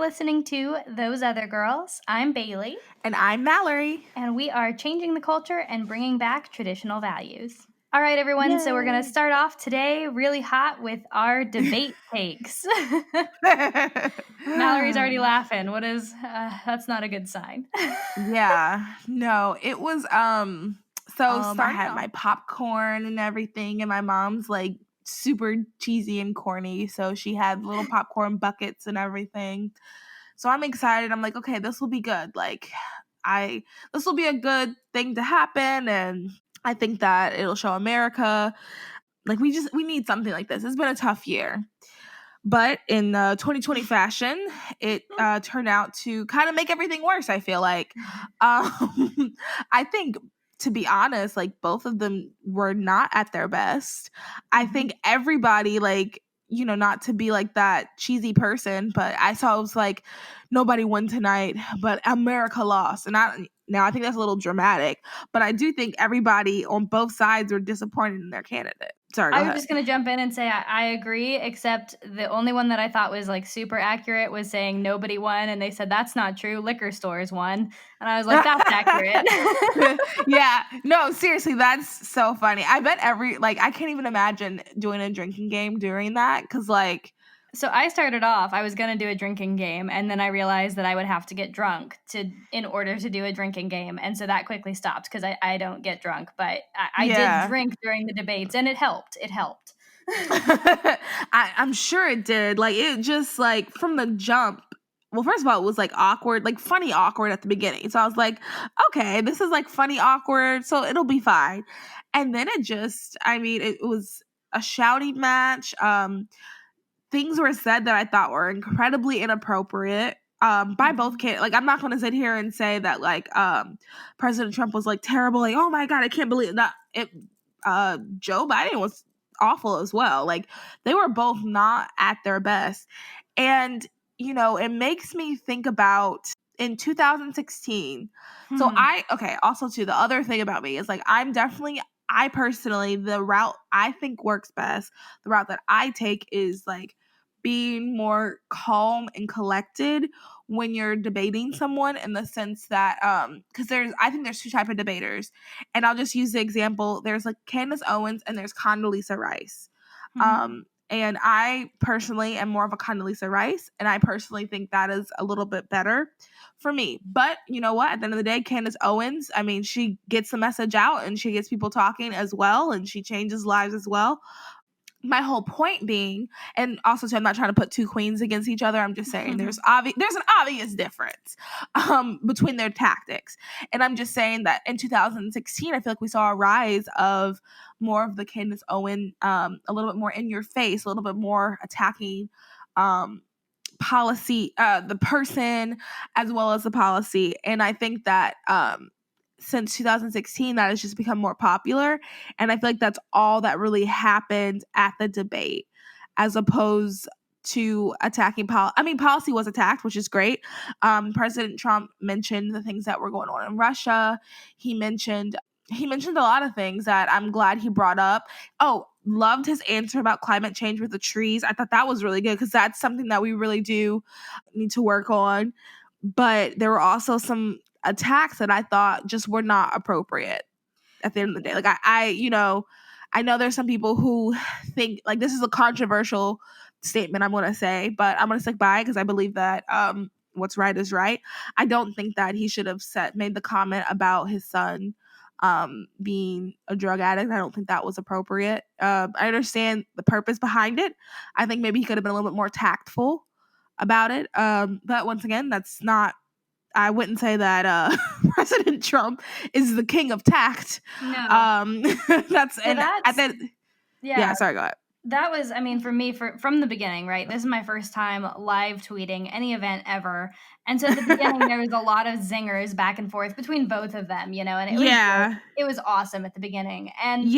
listening to Those Other Girls. I'm Bailey. And I'm Mallory. And we are changing the culture and bringing back traditional values. All right, everyone. Yay. So we're going to start off today really hot with our debate takes. Mallory's already laughing. What is, that's not a good sign. Yeah, no, it was, I had my popcorn and everything, and my mom's like super cheesy and corny. So she had little popcorn buckets and everything. So I'm excited. I'm like, okay, this will be good. This will be a good thing to happen. And I think that it'll show America. Like we need something like this. It's been a tough year. But in 2020 fashion, it turned out to kind of make everything worse, I feel like. I think, to be honest, like both of them were not at their best. I think everybody, like, you know, not to be like that cheesy person, but I saw it was like, nobody won tonight, but America lost. And I think that's a little dramatic, but I do think everybody on both sides were disappointed in their candidate. Sorry, go ahead. I was just going to jump in and say I agree, except the only one that I thought was like super accurate was saying nobody won, and they said that's not true, liquor stores won. And I was like, that's accurate. Yeah, no, seriously, that's so funny. I bet I can't even imagine doing a drinking game during that, because like, so I started off, I was going to do a drinking game, and then I realized that I would have to get drunk in order to do a drinking game. And so that quickly stopped because I don't get drunk, but I did drink during the debates, and it helped. It helped. I'm sure it did. Like, it just, like, from the jump, well, first of all, it was like awkward, like funny awkward at the beginning. So I was like, okay, this is like funny awkward, so it'll be fine. And then it was a shouting match. Things were said that I thought were incredibly inappropriate by both candidates. Like, I'm not going to sit here and say that like President Trump was like terrible. Like, oh my God, I can't believe that. Joe Biden was awful as well. Like, they were both not at their best. And, you know, it makes me think about in 2016. So also too, the other thing about me is like, I personally, the route I think works best, the route that I take is like being more calm and collected when you're debating someone, in the sense that because I think there's two types of debaters, and I'll just use the example. There's like Candace Owens and there's Condoleezza Rice. And I personally am more of a Condoleezza Rice, and I personally think that is a little bit better for me. But you know what? At the end of the day, Candace Owens, I mean, she gets the message out and she gets people talking as well, and she changes lives as well. My whole point being, and also too, I'm not trying to put two queens against each other. I'm just saying there's an obvious difference between their tactics. And I'm just saying that in 2016, I feel like we saw a rise of more of the Candace Owen, a little bit more in your face, a little bit more attacking policy, the person as well as the policy. And I think that since 2016, that has just become more popular. And I feel like that's all that really happened at the debate, as opposed to attacking policy. I mean, policy was attacked, which is great. President Trump mentioned the things that were going on in Russia. He mentioned a lot of things that I'm glad he brought up. Oh, loved his answer about climate change with the trees. I thought that was really good, because that's something that we really do need to work on. But there were also some attacks that I thought just were not appropriate at the end of the day. Like, I know there's some people who think like this is a controversial statement, I'm going to say, but I'm going to stick by it because I believe that what's right is right. I don't think that he should have made the comment about his son being a drug addict. I don't think that was appropriate. I understand the purpose behind it. I think maybe he could have been a little bit more tactful about it. But once again, I wouldn't say that President Trump is the king of tact. No. Sorry, go ahead. That was, I mean, for me, from the beginning, right? This is my first time live tweeting any event ever. And so at the beginning, there was a lot of zingers back and forth between both of them, you know, and it was awesome at the beginning. And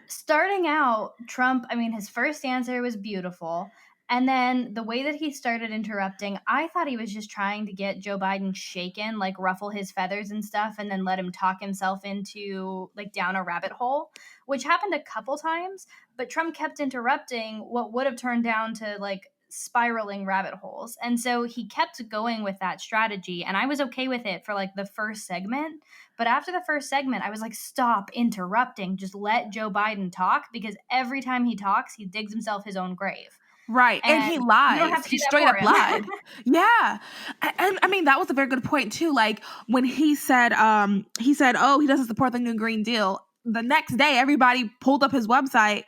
starting out, Trump, I mean, his first answer was beautiful. And then the way that he started interrupting, I thought he was just trying to get Joe Biden shaken, like ruffle his feathers and stuff, and then let him talk himself into like down a rabbit hole, which happened a couple times. But Trump kept interrupting what would have turned down to like spiraling rabbit holes. And so he kept going with that strategy. And I was okay with it for like the first segment. But after the first segment, I was like, stop interrupting. Just let Joe Biden talk, because every time he talks, he digs himself his own grave. Right, and he You don't have lies. to do He that straight for up him. lied. Yeah, and I mean, that was a very good point too, like, when he said, "Oh, he doesn't support the new Green Deal." The next day, everybody pulled up his website.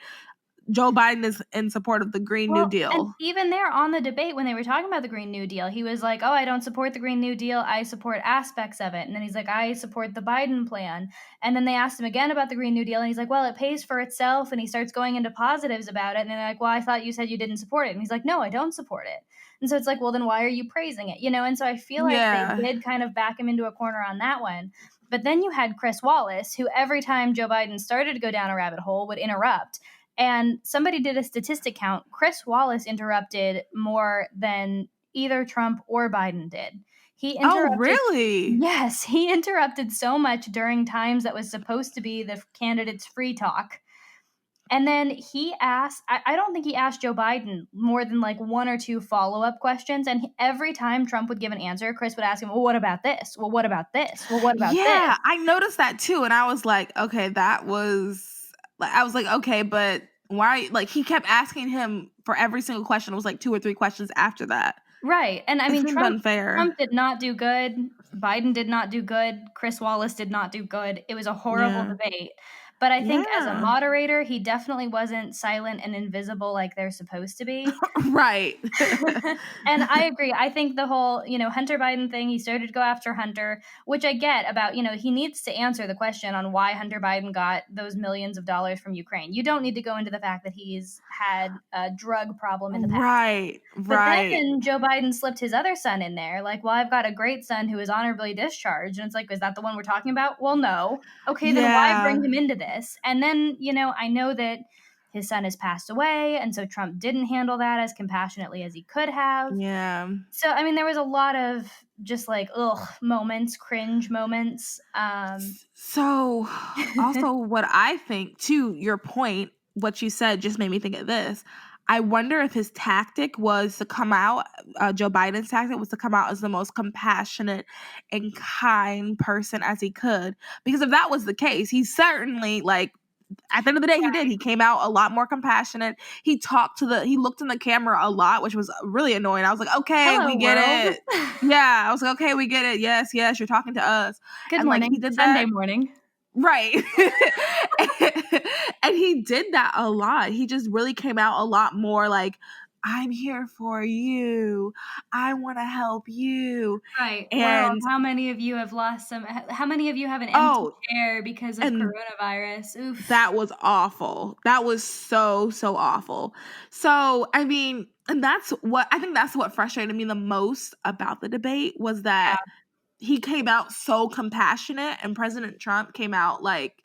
Joe Biden is in support of the Green New Well, and Deal. even there on the debate when they were talking about the Green New Deal, he was like, "Oh, I don't support the Green New Deal. I support aspects of it." And then he's like, "I support the Biden plan." And then they asked him again about the Green New Deal, and he's like, "Well, it pays for itself." And he starts going into positives about it. And they're like, "Well, I thought you said you didn't support it." And he's like, "No, I don't support it." And so it's like, "Well, then why are you praising it?" You know? And so I feel like they Yeah. did kind of back him into a corner on that one. But then you had Chris Wallace, who every time Joe Biden started to go down a rabbit hole would interrupt. And somebody did a statistic count. Chris Wallace interrupted more than either Trump or Biden did. He Oh, interrupted. really? Yes, he interrupted so much during times that was supposed to be the candidates' free talk. And then he asked, I don't think he asked Joe Biden more than like one or two follow-up questions. And every time Trump would give an answer, Chris would ask him, "Well, what about this? Well, what about this? Well, what about this?" Yeah, I noticed that too, and I was like, "Okay, that was," like, I was like, "Okay, but why," like, he kept asking him for every single question. It was like 2 or 3 questions after that. Right, and I It mean, seemed unfair. Trump did not do good, Biden did not do good, Chris Wallace did not do good. It was a horrible Yeah. debate, but I think as a Yeah. moderator, he definitely wasn't silent and invisible like they're supposed to be. Right. And I agree. I think the whole, Hunter Biden thing, he started to go after Hunter, which I get about, he needs to answer the question on why Hunter Biden got those millions of dollars from Ukraine. You don't need to go into the fact that he's had a drug problem in the past. Right, But right. then Joe Biden slipped his other son in there, like, "Well, I've got a great son who is honorably discharged." And it's like, "Is that the one we're talking about?" "Well, no." "Okay, then why Yeah. bring him into this?" And then, I know that his son has passed away, and so Trump didn't handle that as compassionately as he could have. Yeah. So, I mean, there was a lot of just like, ugh, moments, cringe moments. So, also what I think, to your point, what you said just made me think of this. I wonder if his tactic was to come out, Joe Biden's tactic was to come out as the most compassionate and kind person as he could. Because if that was the case, he certainly, like, at the end of the day, he did. He came out a lot more compassionate. He looked in the camera a lot, which was really annoying. I was like, "Okay, Hello, we get world. it." Yeah, I was like, "Okay, we get it. Yes, yes, you're talking to us." Good And, like, morning. he did Sunday that. morning. Right. And he did that a lot. He just really came out a lot more like, "I'm here for you. I wanna help you." Right. World, And how many of you have lost how many of you have an empty oh, chair because of and coronavirus? Oof. that was awful. That was so, so awful. So, I mean, and I think that's what frustrated me the most about the debate, was Yeah. that he came out so compassionate, and President Trump came out like,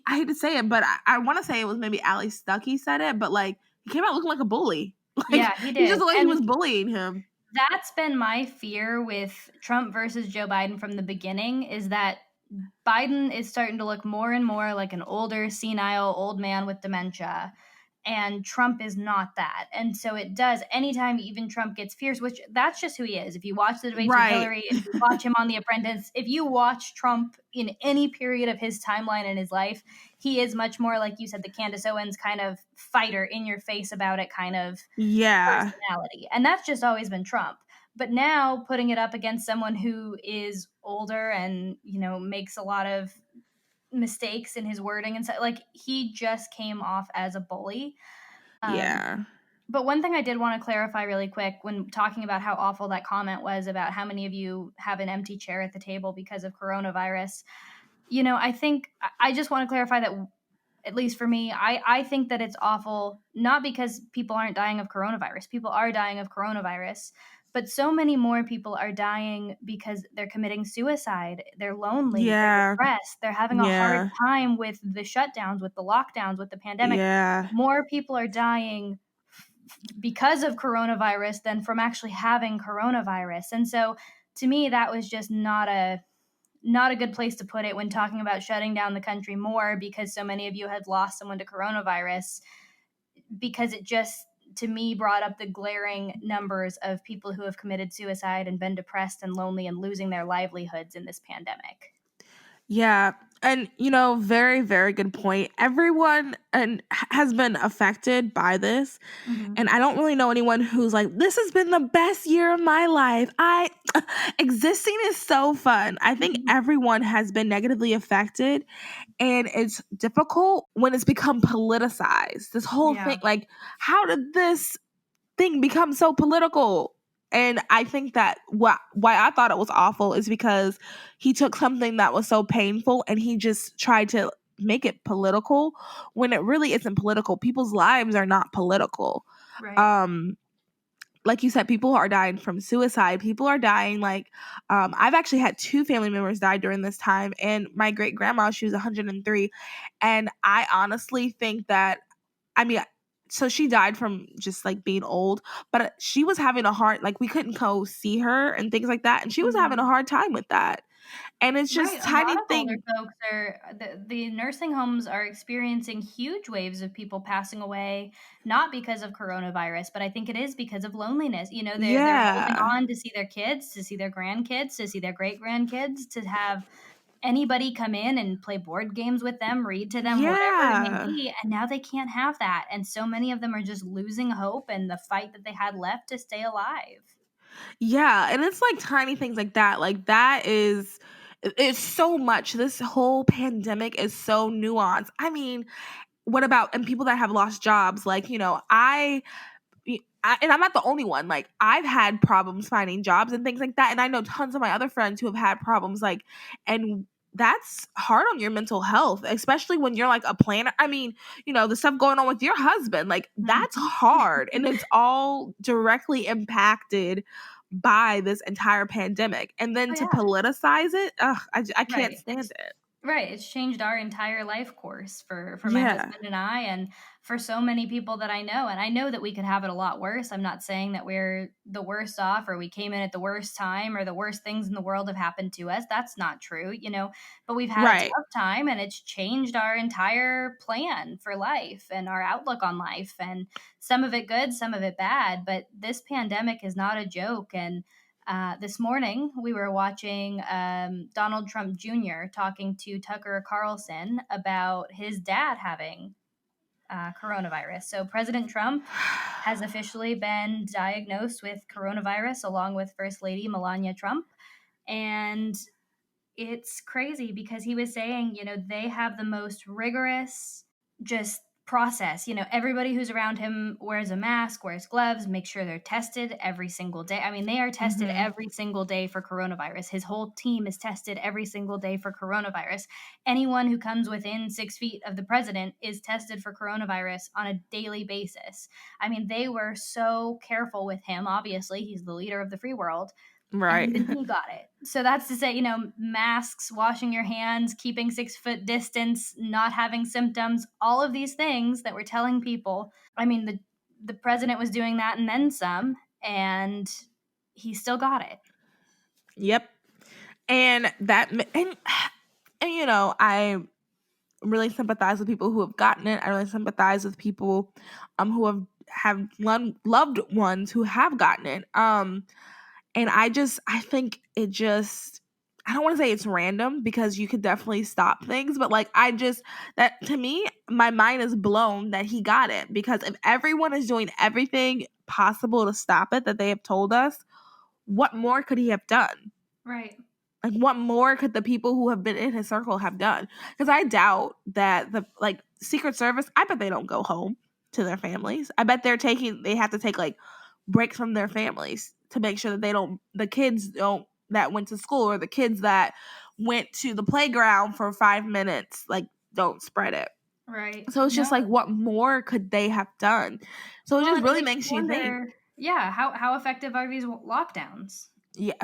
I hate to say it, but I want to say it was maybe Ali Stuckey said it, but like, he came out looking like a bully. Yeah, Like, he he just did. looked like he And was bullying him. that's been my fear with Trump versus Joe Biden from the beginning, is that Biden is starting to look more and more like an older, senile old man with dementia. And Trump is not that. And so it does, anytime even Trump gets fierce, which that's just who he is. If you watch the debates with Right. Hillary, if you watch him on The Apprentice, if you watch Trump in any period of his timeline in his life, he is much more, like you said, the Candace Owens kind of fighter, in your face about it kind of Yeah. personality. And that's just always been Trump. But now putting it up against someone who is older and, makes a lot of mistakes in his wording and stuff, like, he just came off as a bully. Yeah. But one thing I did want to clarify really quick when talking about how awful that comment was about how many of you have an empty chair at the table because of coronavirus. I think I just want to clarify that, at least for me, I think that it's awful, not because people aren't dying of coronavirus. People are dying of coronavirus, but so many more people are dying because they're committing suicide. They're lonely. They're Yeah. depressed. They're having a hard Yeah. time with the shutdowns, with the lockdowns, with the pandemic. Yeah. More people are dying because of coronavirus than from actually having coronavirus. And so to me, that was just not a good place to put it when talking about shutting down the country more because so many of you had lost someone to coronavirus, because to me brought up the glaring numbers of people who have committed suicide and been depressed and lonely and losing their livelihoods in this pandemic. Yeah. And, very, very good point. Everyone has been affected by this. Mm-hmm. And I don't really know anyone who's like, this has been the best year of my life. Existing is so fun. I think everyone has been negatively affected. And it's difficult when it's become politicized. This whole Yeah. thing, like, how did this thing become so political? And I think that why I thought it was awful is because he took something that was so painful and he just tried to make it political when it really isn't political. People's lives are not political. Right. Um like you said, people are dying from suicide. People are dying I've actually had two family members die during this time, and my great grandma, she was 103, and I honestly think that, I mean, so she died from just like being old, but she was having a hard, like we couldn't go see her and things like that, and she was having a Mm-hmm. hard time with that. And it's Right, just a lot tiny of older thing. folks are the nursing homes are experiencing huge waves of people passing away, not because of coronavirus, but I think it is because of loneliness. You know, they're holding Yeah. on to see their kids, to see their grandkids, to see their great-grandkids, to have anybody come in and play board games with them, read to them, whatever it may Yeah. be, and now they can't have that, and so many of them are just losing hope and the fight that they had left to stay alive. Yeah, and it's like tiny things like that. Like that is it's so much. This whole pandemic is so nuanced. I mean, what about and people that have lost jobs? Like, and I'm not the only one. Like, I've had problems finding jobs and things like that, and I know tons of my other friends who have had problems. Like, and that's hard on your mental health, especially when you're like a planner. I mean, the stuff going on with your husband, like that's Mhm. hard, and it's all directly impacted by this entire pandemic. And then Oh, to yeah. politicize it, ugh, I can't Right. stand it. Right, it's changed our entire life course for my Yeah, husband and I, and for so many people that I know, and I know that we could have it a lot worse. I'm not saying that we're the worst off or we came in at the worst time or the worst things in the world have happened to us. That's not true, but we've had a right. tough time and it's changed our entire plan for life and our outlook on life, and some of it good, some of it bad, but this pandemic is not a joke. And this morning, we were watching Donald Trump Jr. talking to Tucker Carlson about his dad having coronavirus. So, President Trump has officially been diagnosed with coronavirus along with First Lady Melania Trump. And it's crazy because he was saying, they have the most rigorous just process. Everybody who's around him wears a mask, wears gloves, make sure they're tested every single day. I mean, they are tested Hmm. every single day for coronavirus. His whole team is tested every single day for coronavirus. Anyone who comes within 6 feet of the president is tested for coronavirus on a daily basis. I mean, they were so careful with him. Obviously, he's the leader of the free world, and Right. even he got it. So that's to say, masks, washing your hands, keeping 6 foot distance, not having symptoms, all of these things that we're telling people. I mean, the president was doing that and then some, and he still got it. Yep. And I really sympathize with people who have gotten it. I really sympathize with people who have loved ones who have gotten it. And I think it just, I don't want to say it's random because you could definitely stop things, but like that to me, my mind is blown that he got it, because if everyone is doing everything possible to stop it that they have told us, what more could he have done? Right. Like, what more could the people who have been in his circle have done? Because I doubt that the Secret Service, I bet they don't go home to their families. I bet they have to take like breaks from their families to make sure that the kids don't, that went to school, or the kids that went to the playground for 5 minutes, like, don't spread it. Right. So it's just like, No. what more could they have done? So it Well, just and it really makes you makes you think. wonder, yeah, how effective are these lockdowns? Yeah.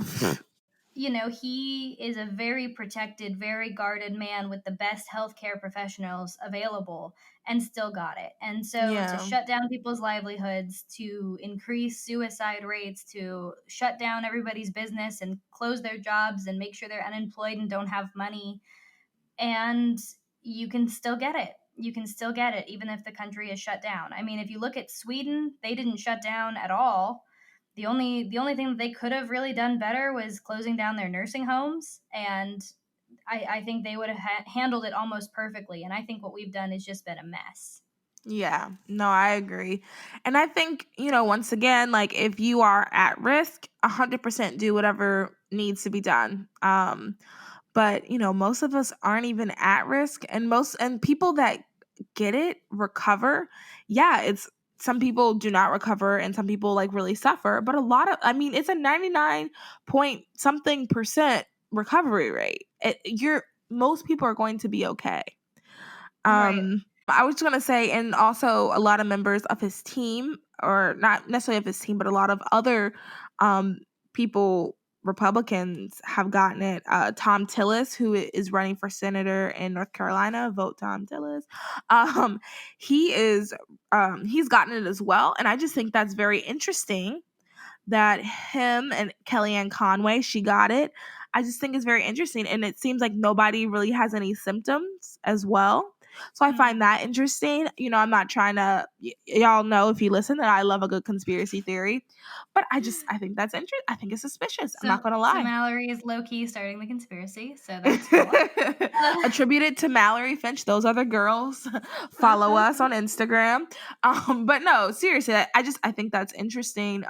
He is a very protected, very guarded man with the best healthcare professionals available and still got it. And so to Yeah. shut down people's livelihoods, to increase suicide rates, to shut down everybody's business and close their jobs and make sure they're unemployed and don't have money, and you can still get it. you can still get it even if the country is shut down. I mean, if you look at Sweden, they didn't shut down at all. The only thing that they could have really done better was closing down their nursing homes, and I think they would have handled it almost perfectly. And I think what we've done has just been a mess. Yeah, no, I agree. And I think, once again, like if you are at risk, 100% do whatever needs to be done. But most of us aren't even at risk, and people that get it recover. Yeah, it's some people do not recover and some people like really suffer, but it's a 99 point something percent recovery rate. Most people are going to be okay. Right. I was going to say, and also a lot of members of his team, or not necessarily of his team, but a lot of other people, Republicans, have gotten it. Tom Tillis, who is running for senator in North Carolina, vote Tom Tillis. He's gotten it as well, and I just think that's very interesting that him and Kellyanne Conway, she got it. I just think it's very interesting, and it seems like nobody really has any symptoms as well. So I find that interesting. I'm not trying to, y'all know if you listen that I love a good conspiracy theory, but I think that's interesting. I think it's suspicious. I'm not going to So lie. Mallory is low-key starting the conspiracy, so that's cool. Attributed to Mallory Finch. Those other girls. Follow us on Instagram. But no, seriously, I think that's interesting.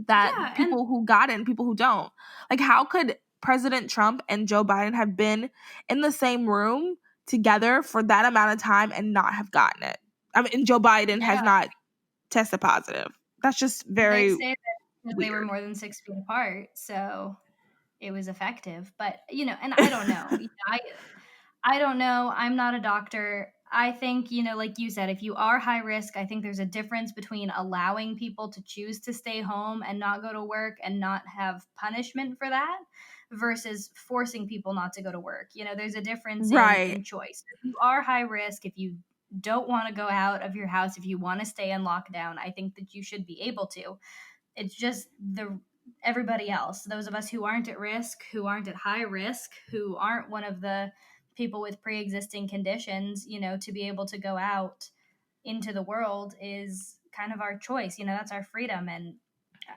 That people who got it and people who don't. Like, how could President Trump and Joe Biden have been in the same room together for that amount of time and not have gotten it? I mean, Joe Biden has not tested positive. That's just very They say that they were weird. more than 6 feet apart, so it was effective. But, and I don't know. I don't know. I'm not a doctor. I think, like you said, if you are high risk, I think there's a difference between allowing people to choose to stay home and not go to work and not have punishment for that versus forcing people not to go to work. There's a difference in choice. If you are high risk, if you don't want to go out of your house, if you want to stay in lockdown, I think that you should be able to. It's just everybody else, those of us who aren't at risk, who aren't at high risk, who aren't one of the people with pre-existing conditions, to be able to go out into the world is kind of our choice. That's our freedom. And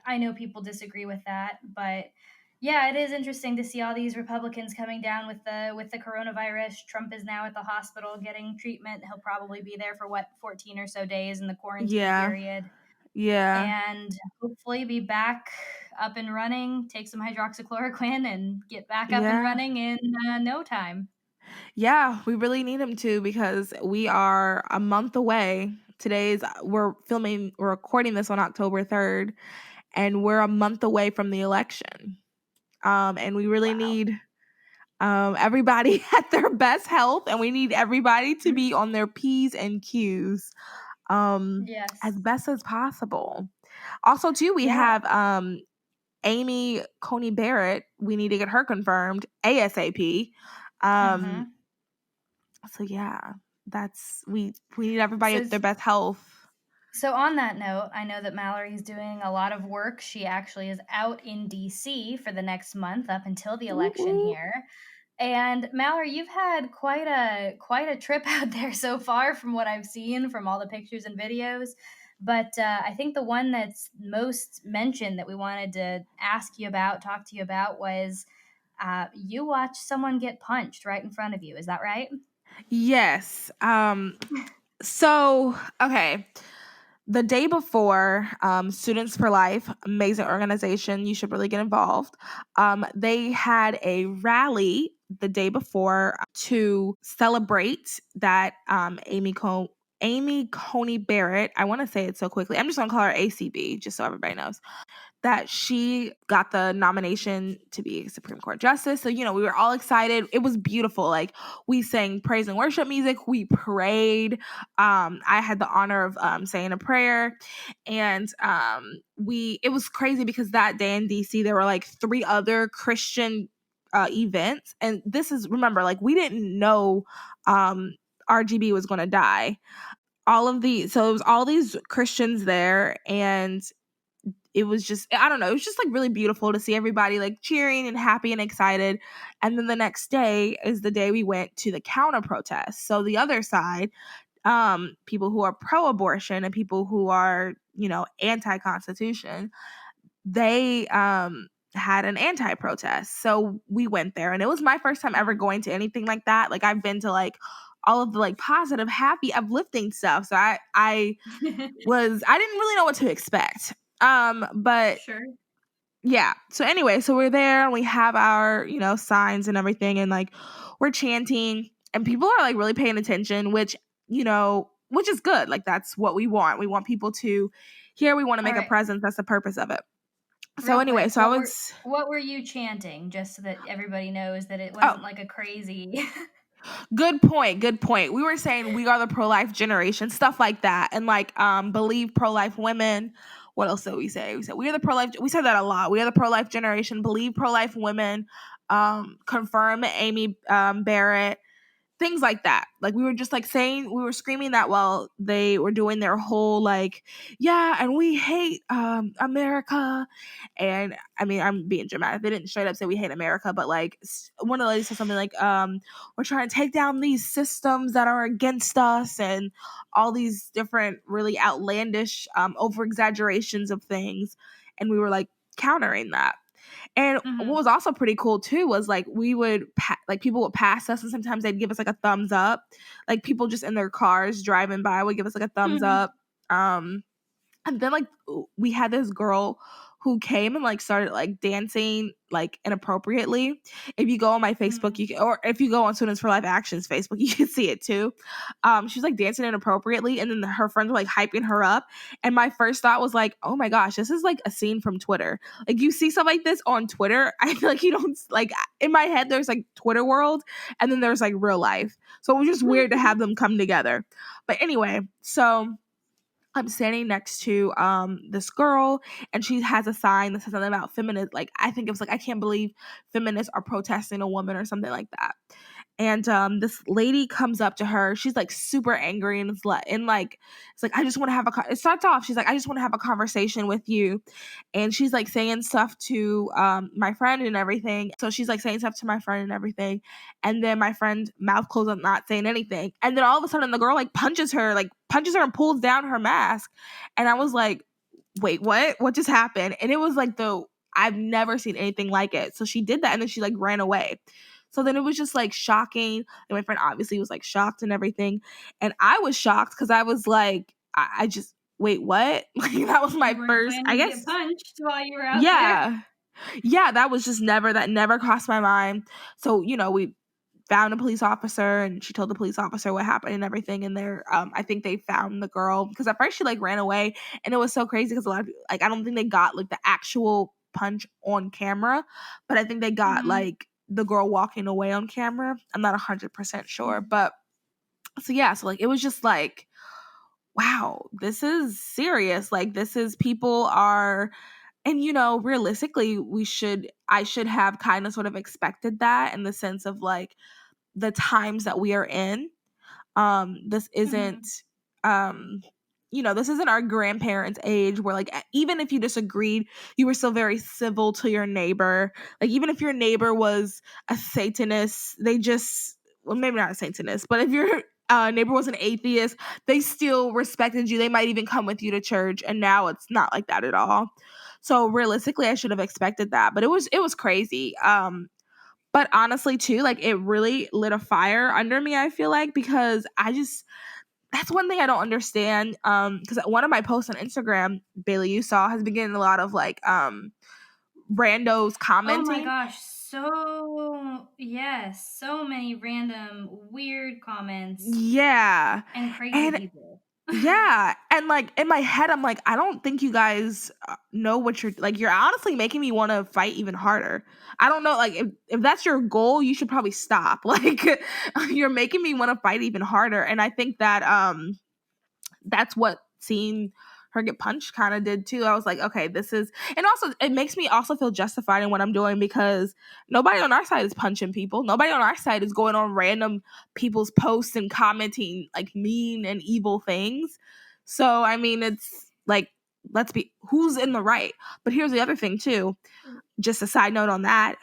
I know people disagree with that, but yeah, it is interesting to see all these Republicans coming down with the coronavirus. Trump is now at the hospital getting treatment. He'll probably be there for 14 or so days in the quarantine period. Yeah. And hopefully be back up and running, take some hydroxychloroquine and get back up and running in no time. Yeah, we really need him to, because we are a month away. We're recording this on October 3rd, and we're a month away from the election. And we really need everybody at their best health, and we need everybody to be on their P's and Q's as best as possible. Also, too, we have Amy Coney Barrett. We need to get her confirmed ASAP. So yeah, we need everybody at their best health. So on that note, I know that Mallory's doing a lot of work. She actually is out in DC for the next month up until the election here. And Mallory, you've had quite a trip out there so far from what I've seen from all the pictures and videos. But I think the one that's most mentioned that we wanted to talk to you about, was you watched someone get punched right in front of you. Is that right? Yes. So, okay. The day before, Students for Life, amazing organization, you should really get involved. They had a rally the day before to celebrate that Amy Coney Barrett, I want to say it so quickly, I'm just going to call her ACB, just so everybody knows, that she got the nomination to be Supreme Court Justice. So, we were all excited. It was beautiful. Like, we sang praise and worship music. We prayed. I had the honor of saying a prayer. And it was crazy because that day in DC, there were like 3 other Christian events. And remember, like, we didn't know RGB was going to die. So it was all these Christians there, and it was just, I don't know, it was just like really beautiful to see everybody like cheering and happy and excited. And then the next day is the day we went to the counter protest. So the other side, people who are pro-abortion and people who are, you know, anti-constitution, they had an anti-protest. So we went there, and it was my first time ever going to anything like that. Like, I've been to like all of the like positive, happy, uplifting stuff. So I didn't really know what to expect. But sure. Yeah. So anyway, so we're there and we have our, you know, signs and everything, and like we're chanting and people are like really paying attention, which, you know, which is good. Like, that's what we want. We want people to hear, we want to make a presence. That's the purpose of it. So Real anyway, quick, so what were you chanting, just so that everybody knows that it wasn't like a crazy Good point. We were saying we are the pro-life generation, stuff like that. And like believe pro-life women. What else did we say? We said we are the pro-life, we said that a lot. We are the pro-life generation, believe pro-life women, confirm Amy Barrett, things like that. Like, we were just like saying, we were screaming that while they were doing their whole like, yeah, and we hate America. And I mean, I'm being dramatic, they didn't straight up say we hate America, but like one of the ladies said something like, we're trying to take down these systems that are against us, and all these different really outlandish over exaggerations of things. And we were like countering that. And what was also pretty cool too was like we would like people would pass us, and sometimes they'd give us like a thumbs up. Like, people just in their cars driving by would give us like a thumbs up. And then like we had this girl who came and like started like dancing like inappropriately. If you go on my Facebook, you can, or if you go on Students for Life Action's Facebook, you can see it too. She was like dancing inappropriately, and then her friends were like hyping her up. And my first thought was like, oh my gosh, this is like a scene from Twitter. Like, you see stuff like this on Twitter, I feel like you don't like, in my head there's like Twitter world, and then there's like real life. So it was just weird to have them come together. But anyway, so I'm standing next to this girl, and she has a sign that says something about feminist. Like, I think it was like, I can't believe feminists are protesting a woman or something like that. And this lady comes up to her. She's like super angry, and it's like, I just want to have it starts off, she's like, I just want to have a conversation with you. And she's like saying stuff to my friend and everything. So she's like saying stuff to my friend and everything. And then my friend mouth closed up, not saying anything. And then all of a sudden the girl like punches her and pulls down her mask. And I was like, wait, what just happened? And it was like I've never seen anything like it. So she did that, and then she like ran away. So then it was just like shocking. And my friend obviously was like shocked and everything. And I was shocked because I was like, I just, wait, what? Like, that was my first, I guess. Get punched while you were out there. Yeah, that was just that never crossed my mind. So, you know, we found a police officer, and she told the police officer what happened and everything. And there, I think they found the girl, because at first she like ran away, and it was so crazy because a lot of people, like, I don't think they got like the actual punch on camera, but I think they got like the girl walking away on camera. I'm not 100% sure, but so yeah, so like it was just like, wow, this is serious. Like, this is, people are, and you know, realistically, I should have kind of sort of expected that, in the sense of like the times that we are in. This isn't you know, this isn't our grandparents' age, where like, even if you disagreed, you were still very civil to your neighbor. Like, even if your neighbor was a Satanist, well, maybe not a Satanist, but if your neighbor was an atheist, they still respected you. They might even come with you to church. And now it's not like that at all. So realistically, I should have expected that, but it was crazy. But honestly too, like, it really lit a fire under me, I feel like, because that's one thing I don't understand. Because one of my posts on Instagram, Bailey, you saw, has been getting a lot of like randos commenting. Oh my gosh, so many random weird comments. Yeah. And crazy people. Yeah. And like, in my head, I'm like, I don't think you guys know what you're honestly making me want to fight even harder. I don't know, like, if that's your goal, you should probably stop. Like, you're making me want to fight even harder. And I think that that's what seeing her get punched kind of did too. I was like, okay, this is, and also it makes me also feel justified in what I'm doing, because nobody on our side is punching people. Nobody on our side is going on random people's posts and commenting like mean and evil things. So I mean, it's like, who's in the right? But here's the other thing too. Just a side note on that.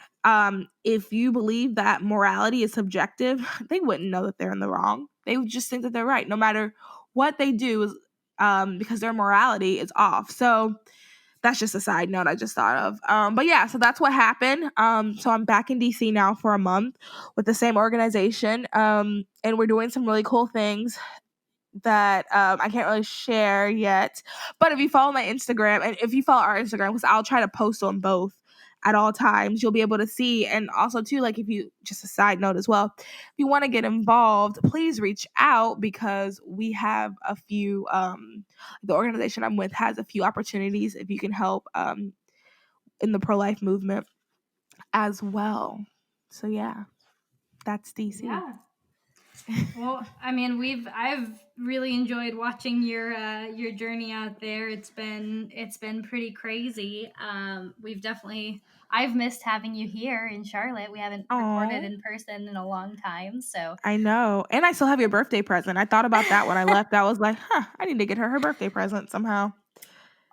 If you believe that morality is subjective, they wouldn't know that they're in the wrong. They would just think that they're right, no matter what they do, because their morality is off. So that's just a side note I just thought of. But yeah, so that's what happened. So I'm back in DC now for a month with the same organization. And we're doing some really cool things that I can't really share yet. But if you follow my Instagram, and if you follow our Instagram, because I'll try to post on both at all times, you'll be able to see. And also too, like, if you, just a side note as well, if you want to get involved, please reach out, because we have a few, the organization I'm with has a few opportunities if you can help in the pro-life movement as well. So yeah, that's DC. Yeah. Well, I mean, I've really enjoyed watching your journey out there. It's been pretty crazy. I've missed having you here in Charlotte. We haven't recorded in person in a long time, so I know. And I still have your birthday present. I thought about that when I left. I was like, I need to get her birthday present somehow.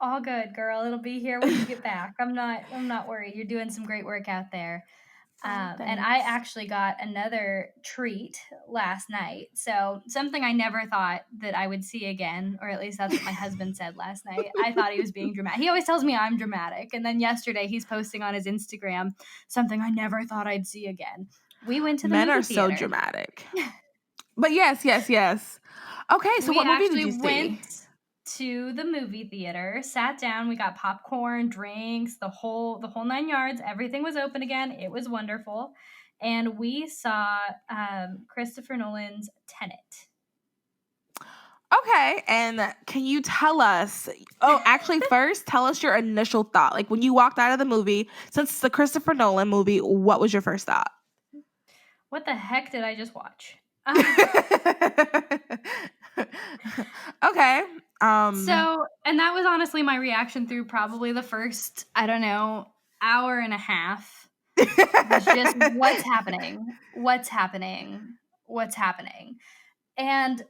All good, girl. It'll be here when you get back. I'm not worried. You're doing some great work out there. And I actually got another treat last night. So something I never thought that I would see again, or at least that's what my husband said last night. I thought he was being dramatic. He always tells me I'm dramatic. And then yesterday he's posting on his Instagram something I never thought I'd see again. We went to the movie theater. Men are so dramatic. But yes. Okay, so what movie did you see? We went to the movie theater, sat down, we got popcorn, drinks, the whole 9 yards. Everything was open again. It was wonderful. And we saw Christopher Nolan's Tenet. Okay, and can you tell us, actually first tell us your initial thought. Like, when you walked out of the movie, since it's the Christopher Nolan movie, what was your first thought? What the heck did I just watch? Okay. So, and that was honestly my reaction through probably the first, I don't know, hour and a half. Was just what's happening? And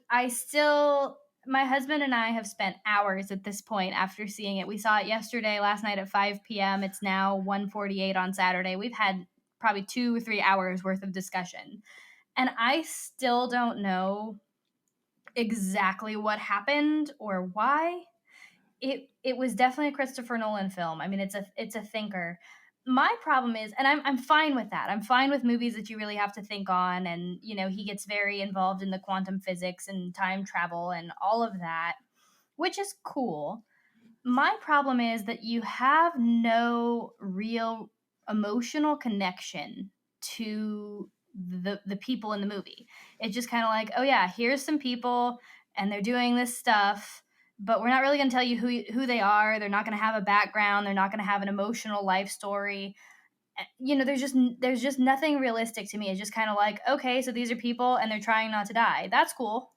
my husband and I have spent hours at this point after seeing it. We saw it yesterday, last night at 5 p.m. It's now 1:48 on Saturday. We've had probably 2 or 3 hours worth of discussion. And I still don't know exactly what happened or why. It was definitely a Christopher Nolan film. I mean, it's a thinker. My problem is, and I'm fine with that. I'm fine with movies that you really have to think on, and he gets very involved in the quantum physics and time travel and all of that, which is cool. My problem is that you have no real emotional connection to the people in the movie. It's just kind of like, oh yeah, here's some people and they're doing this stuff, but we're not really going to tell you who they are. They're not going to have a background. They're not going to have an emotional life story. There's just nothing realistic to me. It's just kind of like, okay, so these are people and they're trying not to die. That's cool,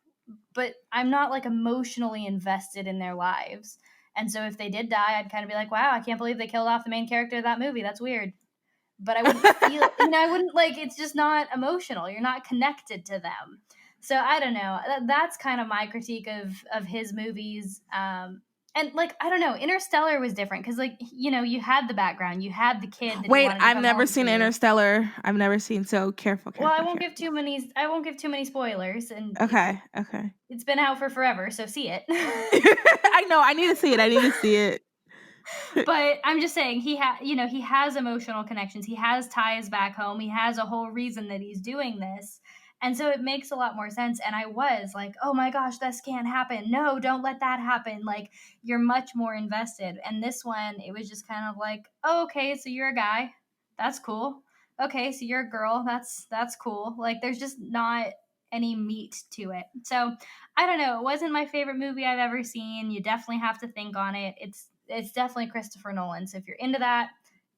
but I'm not like emotionally invested in their lives. And so if they did die, I'd kind of be like, wow, I can't believe they killed off the main character of that movie. That's weird. But I wouldn't feel, I wouldn't, like, it's just not emotional. You're not connected to them. So I don't know. That's kind of my critique of his movies. And like, I don't know, Interstellar was different because, like, you had the background, you had the kid. Wait, I've never seen Interstellar. I've never seen, so careful. Well, I won't give too many spoilers. And okay. It's been out for forever, so see it. I know, I need to see it. But I'm just saying, he has emotional connections. He has ties back home. He has a whole reason that he's doing this. And so it makes a lot more sense. And I was like, oh my gosh, this can't happen. No, don't let that happen. Like, you're much more invested. And this one, it was just kind of like, oh, okay, so you're a guy. That's cool. Okay, so you're a girl. That's cool. Like, there's just not any meat to it. So I don't know. It wasn't my favorite movie I've ever seen. You definitely have to think on it. It's definitely Christopher Nolan. So if you're into that,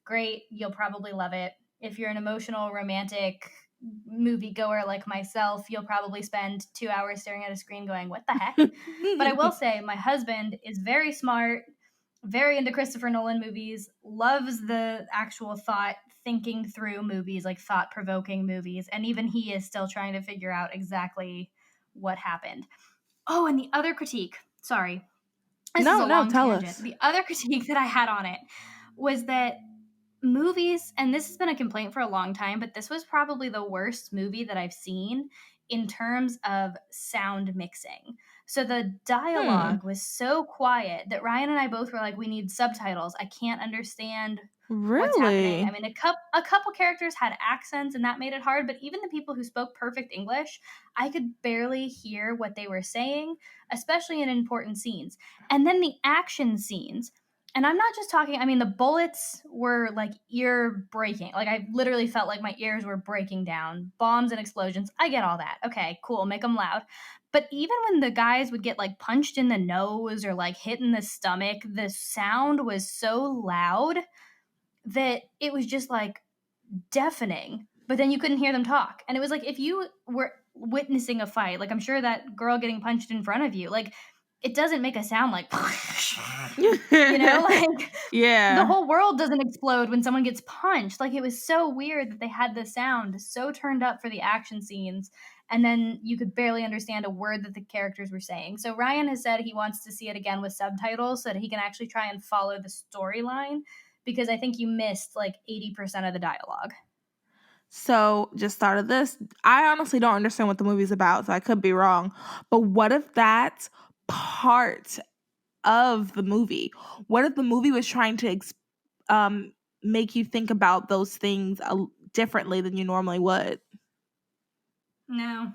great. You'll probably love it. If you're an emotional, romantic moviegoer like myself, you'll probably spend 2 hours staring at a screen going, what the heck? But I will say, my husband is very smart, very into Christopher Nolan movies, loves the actual thinking through movies, like thought-provoking movies, and even he is still trying to figure out exactly what happened. Oh, and the other critique, sorry. This is a long tell tangent. us. The other critique that I had on it was that movies, and this has been a complaint for a long time, but this was probably the worst movie that I've seen in terms of sound mixing. So the dialogue was so quiet that Ryan and I both were like, we need subtitles. I can't understand what's happening. I mean, a couple characters had accents and that made it hard, but even the people who spoke perfect English, I could barely hear what they were saying, especially in important scenes. And then the action scenes, and I'm not just talking, I mean, the bullets were like ear breaking. Like, I literally felt like my ears were breaking down. Bombs and explosions. I get all that. Okay, cool. Make them loud. But even when the guys would get like punched in the nose or like hit in the stomach, the sound was so loud that it was just like deafening. But then you couldn't hear them talk. And it was like, if you were witnessing a fight, like I'm sure that girl getting punched in front of you, like, it doesn't make a sound like, you know, like the whole world doesn't explode when someone gets punched. Like, it was so weird that they had the sound so turned up for the action scenes, and then you could barely understand a word that the characters were saying. So Ryan has said he wants to see it again with subtitles so that he can actually try and follow the storyline, because I think you missed like 80% of the dialogue. So, just started this. I honestly don't understand what the movie's about, so I could be wrong. But what if that's part of the movie? What if the movie was trying to make you think about those things differently than you normally would? No.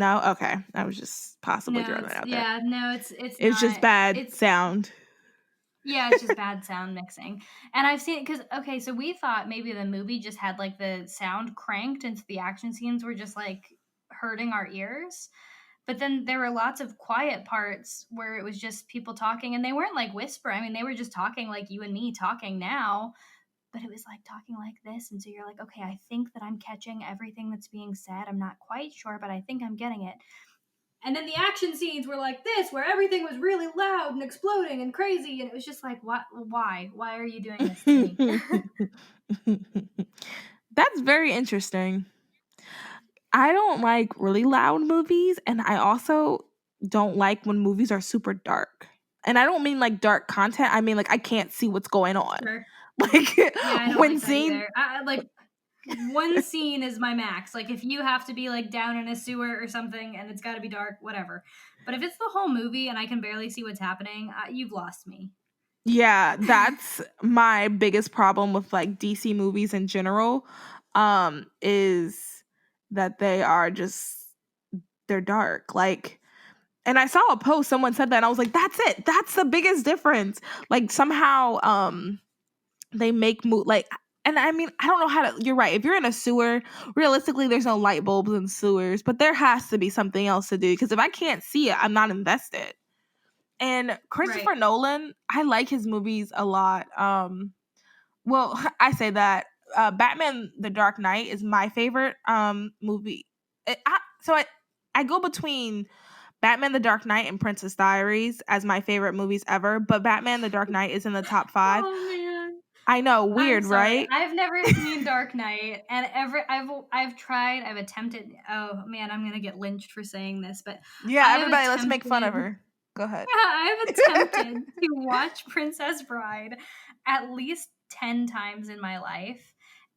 Okay. I was just possibly throwing it out there. Yeah, no, it's not, just bad sound. Yeah, it's just bad sound mixing. And I've seen it because, okay, so we thought maybe the movie just had like the sound cranked and the action scenes were just like hurting our ears. But then there were lots of quiet parts where it was just people talking, and they weren't like whisper. I mean, they were just talking like you and me talking now, but it was like talking like this. And so you're like, okay, I think that I'm catching everything that's being said. I'm not quite sure, but I think I'm getting it. And then the action scenes were like this, where everything was really loud and exploding and crazy. And it was just like, what? Why? Why are you doing this to me? That's very interesting. I don't like really loud movies, and I also don't like when movies are super dark. And I don't mean like dark content. I mean like I can't see what's going on. Sure. Like, yeah, I don't when like scene. Like one scene is my max. Like, if you have to be like down in a sewer or something and it's got to be dark, whatever. But if it's the whole movie and I can barely see what's happening, you've lost me. Yeah, that's my biggest problem with like DC movies in general, is that they're dark. Like, and I saw a post, someone said that, and I was like, that's it. That's the biggest difference. Like, somehow they make and I mean, I don't know how to, you're right. If you're in a sewer, realistically, there's no light bulbs in sewers, but there has to be something else to do, because if I can't see it, I'm not invested. And Christopher Nolan, I like his movies a lot. Well, I say that Batman: The Dark Knight is my favorite movie. I go between Batman: The Dark Knight and Princess Diaries as my favorite movies ever, but Batman: The Dark Knight is in the top 5. Oh man. I know, weird, right? I've never seen Dark Knight, and I've tried, I've attempted. Oh man, I'm gonna get lynched for saying this, but yeah, everybody, let's make fun of her. Go ahead. I've attempted to watch Princess Bride at least 10 times in my life,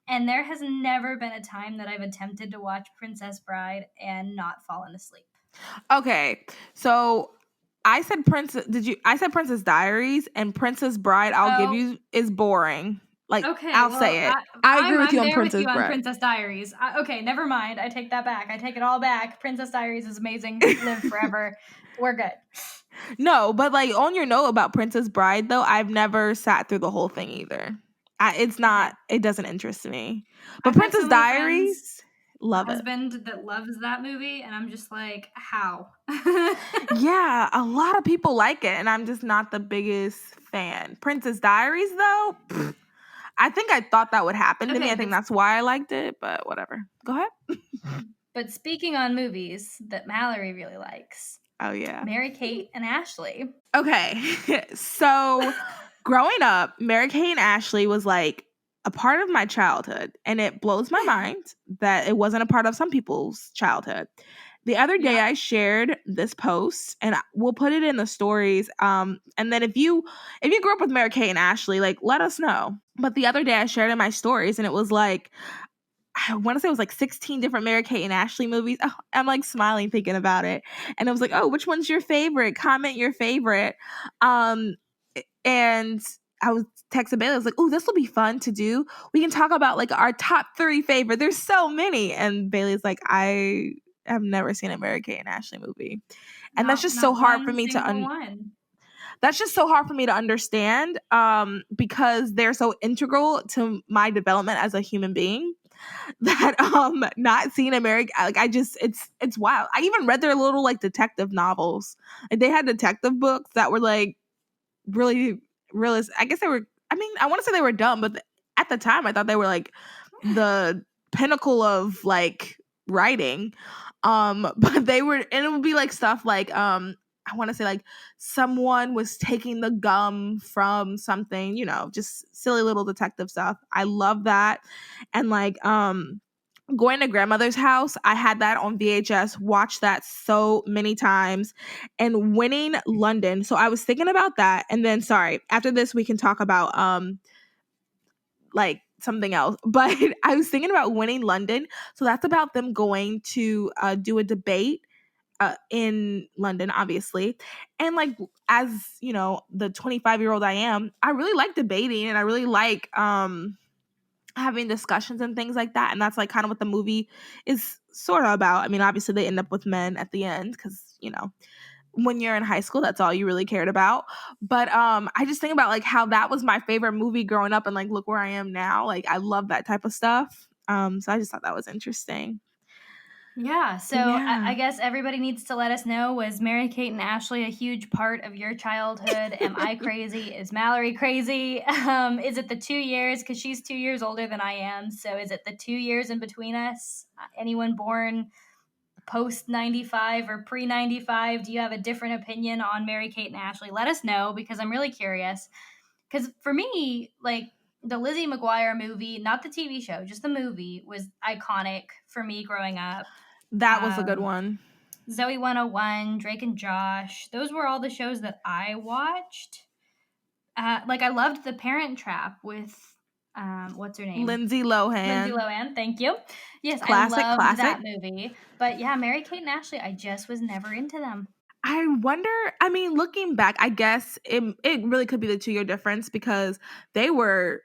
and there has never been a time that I've attempted to watch Princess Bride and not fallen asleep. Okay, so I said I said Princess Diaries, and Princess Bride, I'll give you, is boring. Like, okay, I'll say it. I agree with you on Princess Bride. Princess Diaries. Okay, never mind. I take that back. I take it all back. Princess Diaries is amazing. Live forever. We're good. No, but like, on your note about Princess Bride, though, I've never sat through the whole thing either. It doesn't interest me. But Princess Diaries, love it. Husband that loves that movie, and I'm just like, how? Yeah, a lot of people like it, and I'm just not the biggest fan. Princess Diaries, though, I think I thought that would happen to me. I think that's why I liked it, but whatever. Go ahead. But speaking on movies that Mallory really likes. Oh, yeah. Mary-Kate and Ashley. Okay. So growing up, Mary-Kate and Ashley was like a part of my childhood. And it blows my mind that it wasn't a part of some people's childhood. The other day I shared this post, and we'll put it in the stories. And then if you grew up with Mary-Kate and Ashley, like, let us know. But the other day I shared in my stories, and it was like, I want to say it was like 16 different Mary-Kate and Ashley movies. Oh, I'm like smiling thinking about it. And it was like, oh, which one's your favorite? Comment your favorite. And I was texting Bailey. I was like, oh, this will be fun to do. We can talk about like our top 3 favorite. There's so many. And Bailey's like, I have never seen a Mary-Kate and Ashley movie. And that's just so hard for me to that's just so hard for me to understand because they're so integral to my development as a human being that not seeing American, like, I just, it's wild. I even read their little like detective novels. Like they had detective books that were like really realistic. I guess they were, I mean, I want to say they were dumb, but at the time I thought they were like the pinnacle of like writing. But they were, and it would be like stuff like I want to say like someone was taking the gum from something, you know, just silly little detective stuff. I love that. And like going to grandmother's house, I had that on VHS, watched that so many times. And Winning London. So I was thinking about that. And then sorry, after this we can talk about like something else. But I was thinking about Winning London. So that's about them going to do a debate in London, obviously. And like, as you know, the 25-year-old I am, I really like debating and I really like having discussions and things like that. And that's like kind of what the movie is sort of about. I mean, obviously they end up with men at the end because, you know, when you're in high school, that's all you really cared about. But I just think about like how that was my favorite movie growing up, and like look where I am now. Like I love that type of stuff. So I just thought that was interesting. Yeah, so I guess everybody needs to let us know, was Mary-Kate and Ashley a huge part of your childhood? Am I crazy? Is Mallory crazy? Is it the 2 years? Because she's 2 years older than I am. So is it the 2 years in between us? Anyone born post 95 or pre 95? Do you have a different opinion on Mary-Kate and Ashley? Let us know, because I'm really curious. Because for me, like, the Lizzie McGuire movie, not the TV show, just the movie, was iconic for me growing up. That was a good one. Zoe 101, Drake and Josh, those were all the shows that I watched. Like, I loved The Parent Trap with, what's her name? Lindsay Lohan. Lindsay Lohan, thank you. Yes, classic, I loved that movie. But yeah, Mary-Kate and Ashley, I just was never into them. I wonder, I mean, looking back, I guess it really could be the 2-year difference because they were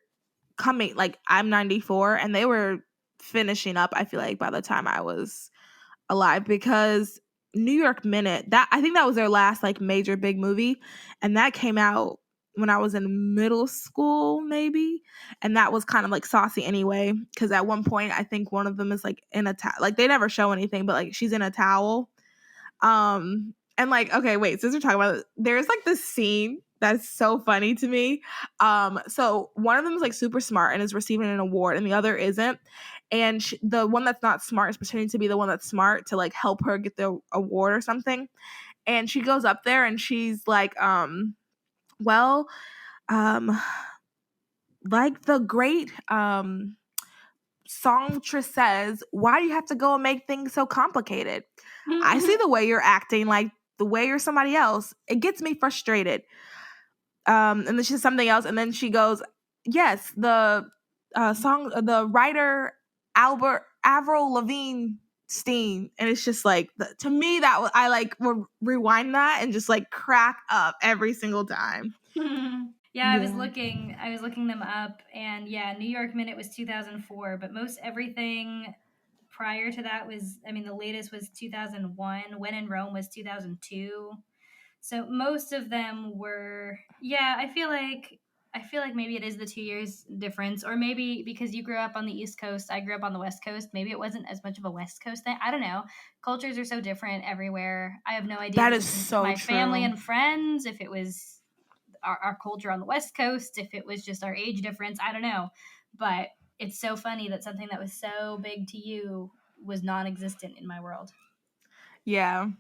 coming, like, I'm 94 and they were finishing up, I feel like, by the time I was alive, because New York Minute, that I think that was their last like major big movie, and that came out when I was in middle school maybe, and that was kind of like saucy anyway, because at one point I think one of them is like in a like they never show anything, but like she's in a towel. And like, okay, wait, since we're talking about it, there's like this scene that's so funny to me. So one of them is like super smart and is receiving an award, and the other isn't. And the one that's not smart is pretending to be the one that's smart to like help her get the award or something. And she goes up there and she's like, well, like the great songstress says, why do you have to go and make things so complicated? I see the way you're acting, like the way you're somebody else. It gets me frustrated. And then she says something else, and then she goes, yes, the the writer Avril Lavigne Steen. And it's just like, to me, that was, I like rewind that and just like crack up every single time. Yeah, I was looking them up, and yeah, New York Minute was 2004, but most everything prior to that was, I mean, the latest was 2001. When in Rome was 2002. So most of them were, yeah, I feel like maybe it is the 2 years difference, or maybe because you grew up on the East Coast, I grew up on the West Coast, maybe it wasn't as much of a West Coast thing. I don't know. Cultures are so different everywhere. I have no idea. That is so my true. Family and friends, if it was our culture on the West Coast, if it was just our age difference, I don't know. But it's so funny that something that was so big to you was non-existent in my world. Yeah.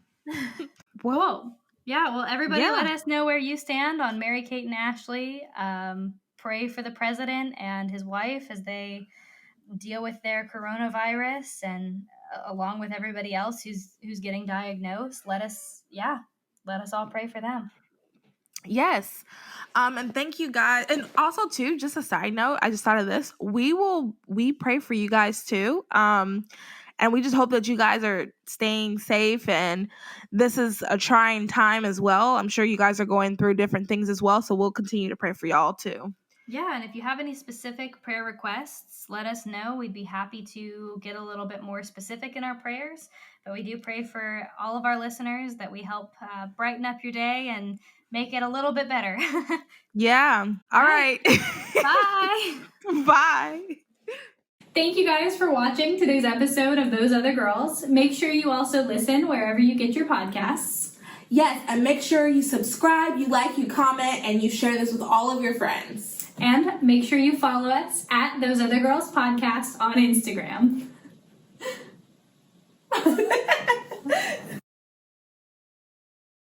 Well, yeah. Well, everybody, let us know where you stand on Mary-Kate and Ashley. Pray for the president and his wife as they deal with their coronavirus, and along with everybody else who's getting diagnosed. Let us all pray for them. Yes. And thank you guys. And also too, just a side note, I just thought of this. We pray for you guys too. And we just hope that you guys are staying safe, and this is a trying time as well. I'm sure you guys are going through different things as well, so we'll continue to pray for y'all too. Yeah, and if you have any specific prayer requests, let us know. We'd be happy to get a little bit more specific in our prayers. But we do pray for all of our listeners that we help brighten up your day and make it a little bit better. Yeah. All right. Bye. Bye. Thank you guys for watching today's episode of Those Other Girls. Make sure you also listen wherever you get your podcasts. Yes, and make sure you subscribe, you like, you comment, and you share this with all of your friends. And make sure you follow us at Those Other Girls Podcast on Instagram.